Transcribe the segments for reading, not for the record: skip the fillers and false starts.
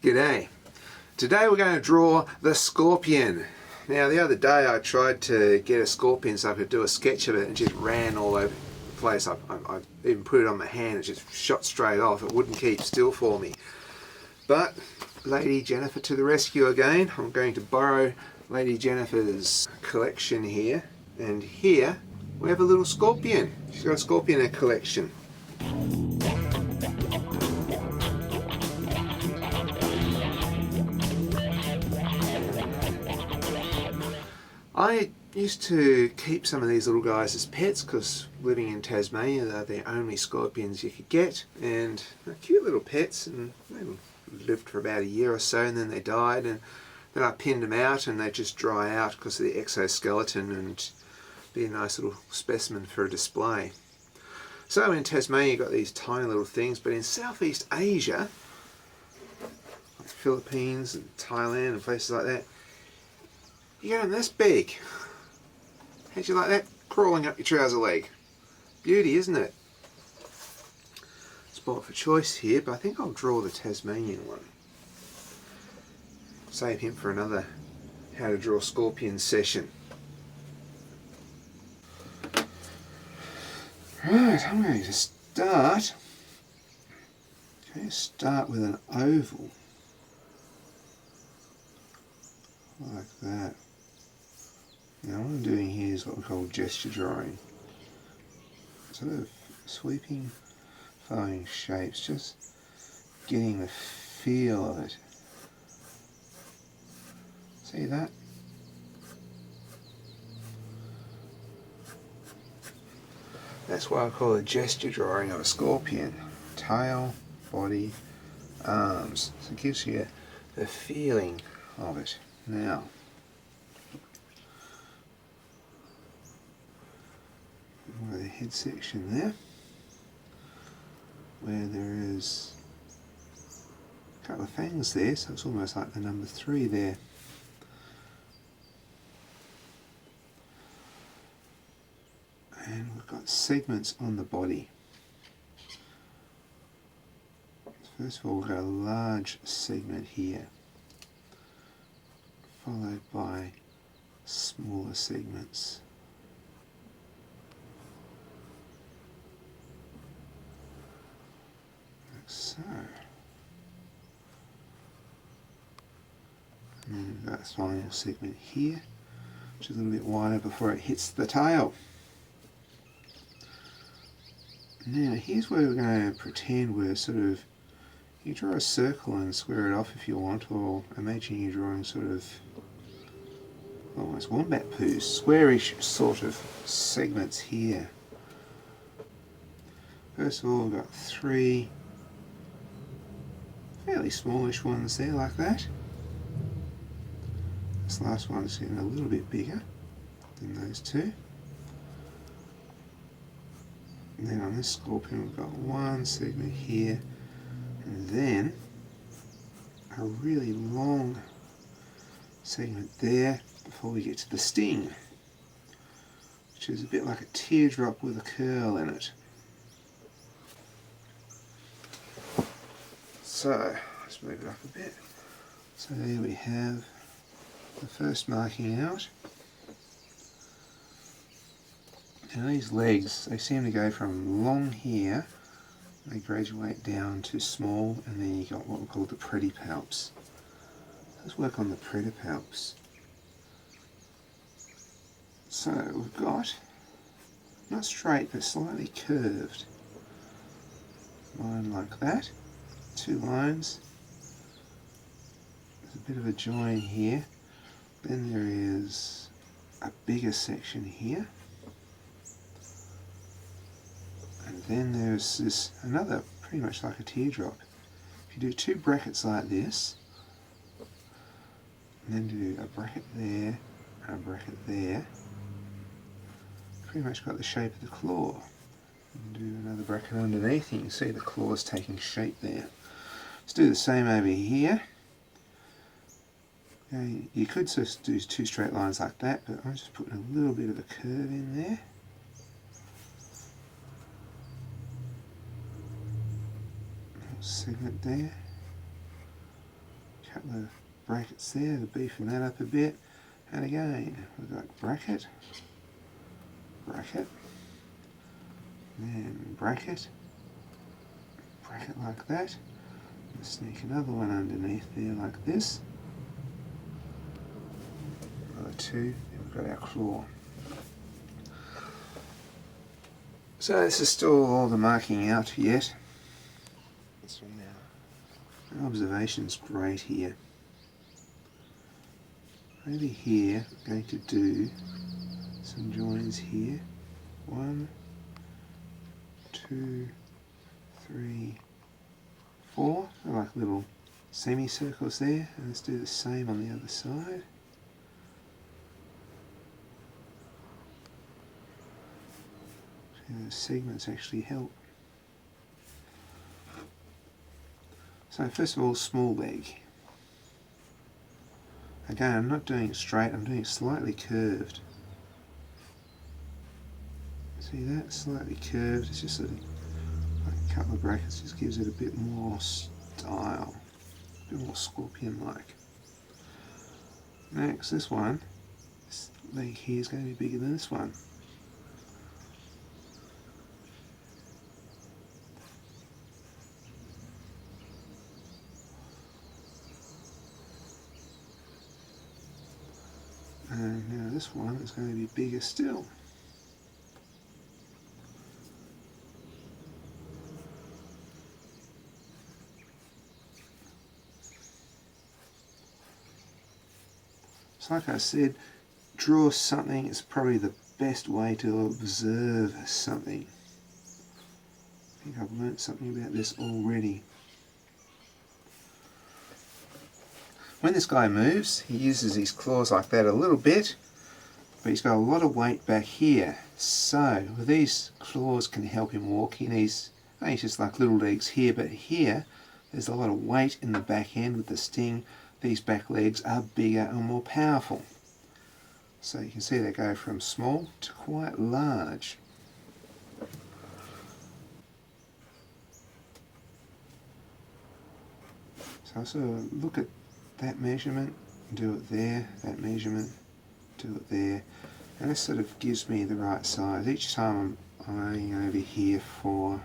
G'day. Today we're going to draw the scorpion. Now the other day I tried to get a scorpion so I could do a sketch of it and just ran all over the place. I even put it on my hand, it just shot straight off. It wouldn't keep still for me. But Lady Jennifer to the rescue again. I'm going to borrow Lady Jennifer's collection here. And here we have a little scorpion. She's got a scorpion in her collection. I used to keep some of these little guys as pets because living in Tasmania they're the only scorpions you could get, and they're cute little pets, and they lived for about a year or so and then they died, and then I pinned them out and they just dry out because of the exoskeleton and be a nice little specimen for a display. So in Tasmania you've got these tiny little things, but in Southeast Asia, like Philippines and Thailand and places like that, you get them this big. How'd you like that? Crawling up your trouser leg. Beauty, isn't it? Spot for choice here, but I think I'll draw the Tasmanian one. Save him for another how to draw scorpion session. Right, I'm going to start with an oval. Like that. Now what I'm doing here is what we call gesture drawing. Sort of sweeping, flowing shapes, just getting the feel of it. See that? That's why I call it gesture drawing of a scorpion. Tail, body, arms. So it gives you the feeling of it. Now, the head section there, where there is a couple of fangs there, so it's almost like the number 3 there. And we've got segments on the body. First of all, we've got a large segment here, followed by smaller segments. Like so. And then we've got a final segment here, which is a little bit wider before it hits the tail. Now here's where we're going to pretend we're sort of, you draw a circle and square it off if you want, or imagine you're drawing sort of almost wombat poos, squarish sort of segments here. First of all, we've got 3 fairly smallish ones there, like that. This last one's getting a little bit bigger than those 2. And then on this scorpion we've got 1 segment here, and then a really long segment there before we get to the sting, which is a bit like a teardrop with a curl in it. So let's move it up a bit. So there we have the first marking out. Now these legs, they seem to go from long here, they graduate down to small, and then you've got what we call the pedipalps. Let's work on the pedipalps. So we've got, not straight but slightly curved, line like that, 2 lines, there's a bit of a join here, then there is a bigger section here, and then there's this another pretty much like a teardrop. If you do 2 brackets like this, and then do a bracket there and a bracket there, pretty much got the shape of the claw. And do another bracket underneath, and you can see the claws taking shape there. Let's do the same over here. Okay, you could just do 2 straight lines like that, but I'm just putting a little bit of a curve in there. Segment there. A couple of brackets there to beefing that up a bit. And again, we've got bracket, bracket, then bracket, bracket like that. Let's sneak another one underneath there like this. Another two, then we've got our claw. So this is still all the marking out yet. So now, observation's great here. Over here, I'm going to do some joins here. 1, 2, 3, 4. I like little semicircles there. And let's do the same on the other side. The segments actually help. So first of all, small leg. Again, I'm not doing it straight, I'm doing it slightly curved. See that? Slightly curved. It's just like a couple of brackets, just gives it a bit more style, a bit more scorpion-like. Next, this one, this leg here is going to be bigger than this one. And now this one is going to be bigger still. So like I said, draw something is probably the best way to observe something. I think I've learnt something about this already. When this guy moves, he uses his claws like that a little bit, but he's got a lot of weight back here. So these claws can help him walk. He needs, he's just like little legs here, but here there's a lot of weight in the back end with the sting. These back legs are bigger and more powerful. So you can see they go from small to quite large. So I sort of look at that measurement, do it there, that measurement, do it there, and this sort of gives me the right size. Each time I'm aiming over here for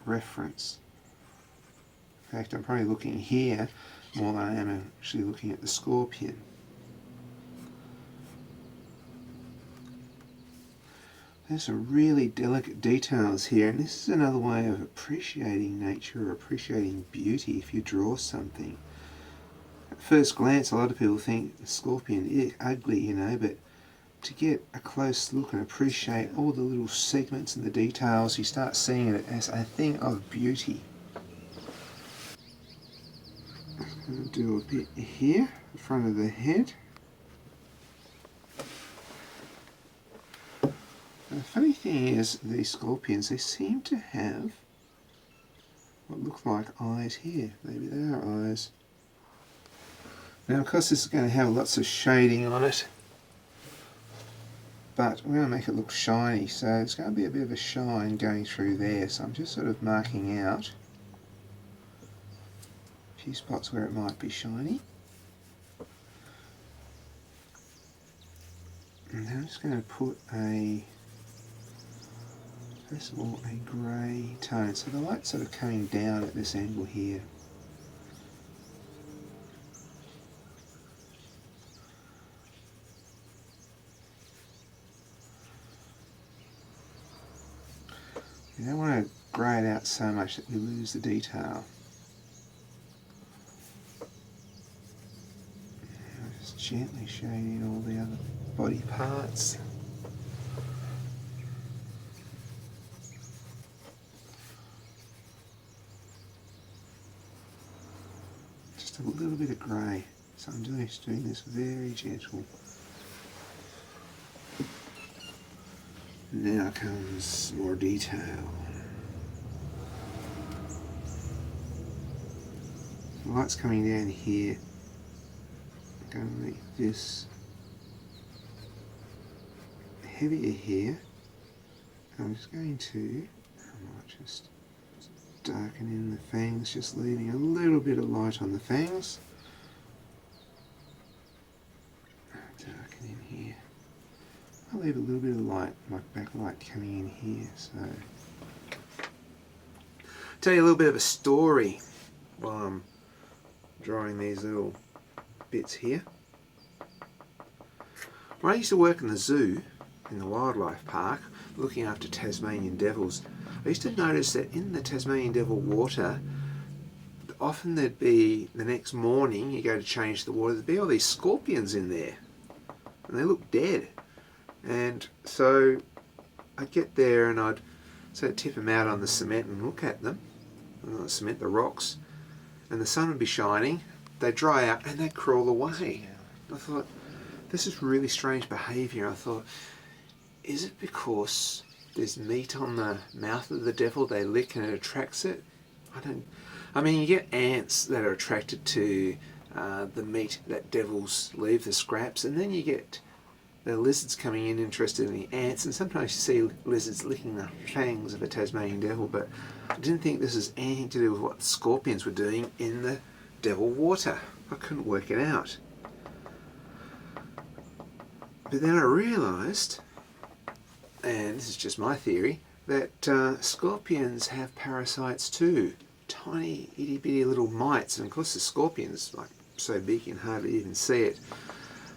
reference. In fact, I'm probably looking here more than I am actually looking at the scorpion. There's some really delicate details here, and this is another way of appreciating nature or appreciating beauty if you draw something. At first glance, a lot of people think the scorpion is ugly, you know, but to get a close look and appreciate all the little segments and the details, you start seeing it as a thing of beauty. I'm going to do a bit here, the front of the head. And the funny thing is, these scorpions, they seem to have what look like eyes here. Maybe they are eyes. Now of course this is going to have lots of shading on it, but we're going to make it look shiny, so it's going to be a bit of a shine going through there, so I'm just sort of marking out a few spots where it might be shiny. And then I'm just going to put first of all a grey tone, so the light's sort of coming down at this angle here. You don't want to grey it out so much that we lose the detail. Just gently shading all the other body parts. Just a little bit of grey. So I'm doing this very gentle. Now comes more detail. The light's coming down here. I'm going to make this heavier here. I'm just going to, I might just darken in the fangs, just leaving a little bit of light on the fangs. Darken in here. I'll leave a little bit of light, like backlight coming in here. So, tell you a little bit of a story while I'm drawing these little bits here. When I used to work in the zoo, in the wildlife park, looking after Tasmanian devils, I used to notice that in the Tasmanian devil water, often there'd be, the next morning, you go to change the water, there'd be all these scorpions in there. And they looked dead. And so I'd get there and I'd sort of tip them out on the cement and look at them, on the cement, the rocks, and the sun would be shining, they'd dry out and they'd crawl away. I thought, this is really strange behaviour. I thought, is it because there's meat on the mouth of the devil they lick and it attracts it? I mean, you get ants that are attracted to the meat that devils leave, the scraps, and then you get the lizards coming in interested in the ants, and sometimes you see lizards licking the fangs of a Tasmanian devil, but I didn't think this has anything to do with what the scorpions were doing in the devil water. I couldn't work it out. But then I realised, and this is just my theory, that scorpions have parasites too. Tiny itty bitty little mites, and of course the scorpion's like so big you can hardly even see it.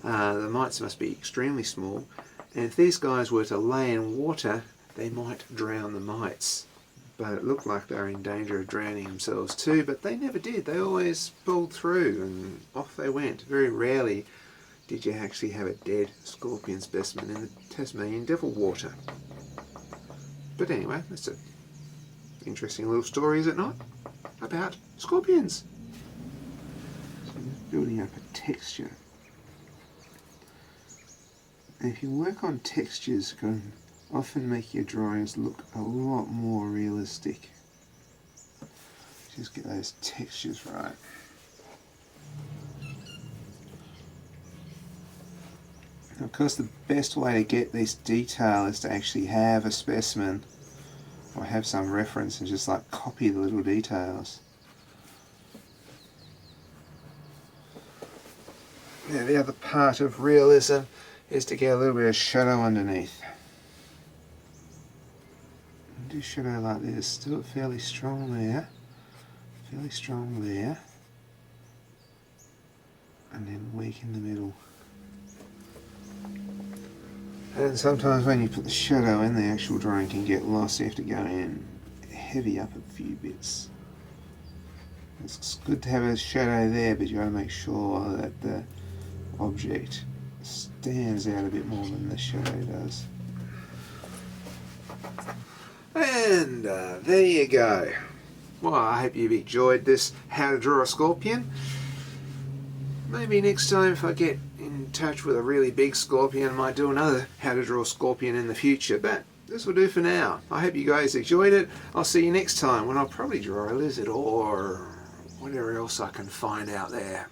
The mites must be extremely small, and if these guys were to lay in water, they might drown the mites. But it looked like they were in danger of drowning themselves too, but they never did. They always pulled through and off they went. Very rarely did you actually have a dead scorpion specimen in the Tasmanian devil water. But anyway, that's an interesting little story, is it not? About scorpions. So just building up a texture. And if you work on textures, it can often make your drawings look a lot more realistic. Just get those textures right. Of course, the best way to get this detail is to actually have a specimen or have some reference and just like copy the little details. Now the other part of realism is to get a little bit of shadow underneath. Do shadow like this, do it fairly strong there, and then weak in the middle. And sometimes when you put the shadow in, the actual drawing can get lost. You have to go in heavy up a few bits. It's good to have a shadow there, but you got to make sure that the object stands out a bit more than the shadow does. And there you go. Well, I hope you've enjoyed this how to draw a scorpion. Maybe next time if I get in touch with a really big scorpion, I might do another how to draw a scorpion in the future, but this will do for now. I hope you guys enjoyed it. I'll see you next time when I'll probably draw a lizard or whatever else I can find out there.